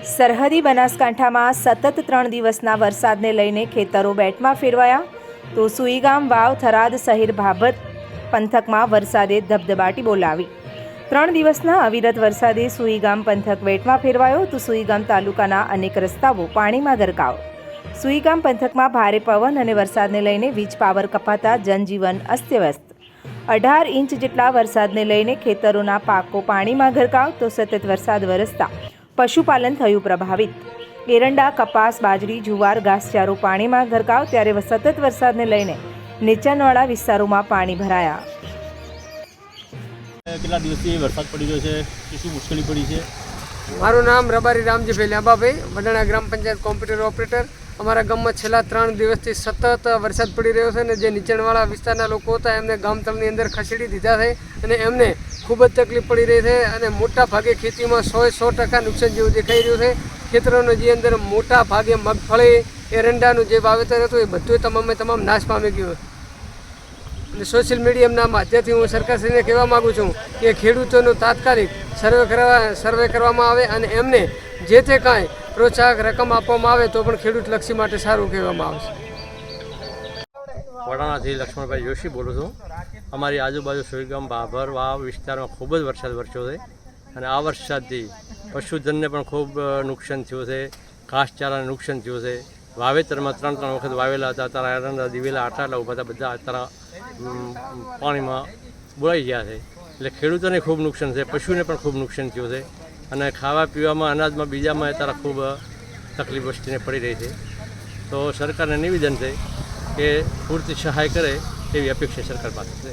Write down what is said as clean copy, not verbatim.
સરહદી બનાસકાંઠામાં સતત 3 દિવસના વરસાદને લઈને ખેતરો બેટમાં ફેરવાયા તો સુઈગામ વાવ થરાદ શહેર ભાભર પંથકમાં વરસાદે ધબધબાટી બોલાવી। 3 દિવસના અવિરત વરસાદે સુઈગામ પંથક બેટમાં ફેરવાયો તો સુઈગામ તાલુકાના અનેક રસ્તાઓ પાણીમાં ગરકાવ। સુઈગામ પંથકમાં ભારે પવન અને વરસાદને લઈને વીજ પાવર કપાતા જનજીવન અસ્તવ્યસ્ત। 18 ઇંચ જેટલા વરસાદને લઈને ખેતરોના પાકો પાણીમાં ગરકાવ તો સતત વરસાદ વરસતા પશુપાલન થયું પ્રભાવિત। એરંડા, કપાસ, બાજરી, જુવાર, ઘાસચારો પાણીમાં ગરકાવ ત્યારે સતત વરસાદને લઈને નીચાણવાળા વિસ્તારોમાં પાણી ભરાયા। કેટલા દિવસથી વરસાદ પડી રહ્યો છે કે શું મુશ્કેલી પડી છે? મારું નામ રબારી રામજીભાઈ લાંબાભાઈ, વડાણા ગ્રામ પંચાયત કોમ્પ્યુટર ઓપરેટર। અમારા ગામમાં છેલ્લા 3 દિવસથી સતત વરસાદ પડી રહ્યો છે અને જે નીચાણવાળા વિસ્તારના લોકો હતા એમને ગામ તળની અંદર ખસેડી દીધા છે અને એમને ખૂબ જ તકલીફ પડી રહી છે અને મોટા ભાગે ખેતીમાં 100% નુકસાન જેવું દેખાઈ રહ્યું છે। ખેતરોનો જે અંદર મોટા ભાગે મગફળી, એરંડાનું જે વાવેતર હતું એ બધું તમામ નાશ પામી ગયું। અને સોશિયલ મીડિયાના માધ્યમથી હું સરકારશ્રીને કહેવા માગું છું કે ખેડૂતોનું તાત્કાલિક સર્વે કરવામાં આવે અને એમને જે તે કાંઈ પ્રોત્સાહક રકમ આપવામાં આવે તો પણ ખેડૂતલક્ષી માટે સારું કહેવામાં આવશે। વડાણાથી લક્ષ્મણભાઈ જોશી બોલું છું। અમારી આજુબાજુ સુઈગામ ભાભર વાવ વિસ્તારમાં ખૂબ જ વરસાદ વરસ્યો છે અને આ વરસાદથી પશુધનને પણ ખૂબ નુકસાન થયું છે, ઘાસચારાને નુકસાન થયું છે। વાવેતરમાં 3 વખત વાવેલા હતા, તારા એરંડા દિવેલા આટલા ઊભા હતા, બધા તારા પાણીમાં બોલાઈ ગયા છે। એટલે ખેડૂતોને ખૂબ નુકસાન છે, પશુને પણ ખૂબ નુકસાન થયું છે અને ખાવા પીવામાં, અનાજમાં, બીજામાં તારા ખૂબ તકલીફ વસ્તીને પડી રહી છે। તો સરકારને નિવેદન છે કે પૂરતી સહાય કરે તેવી અપેક્ષા સરકાર પાસે છે।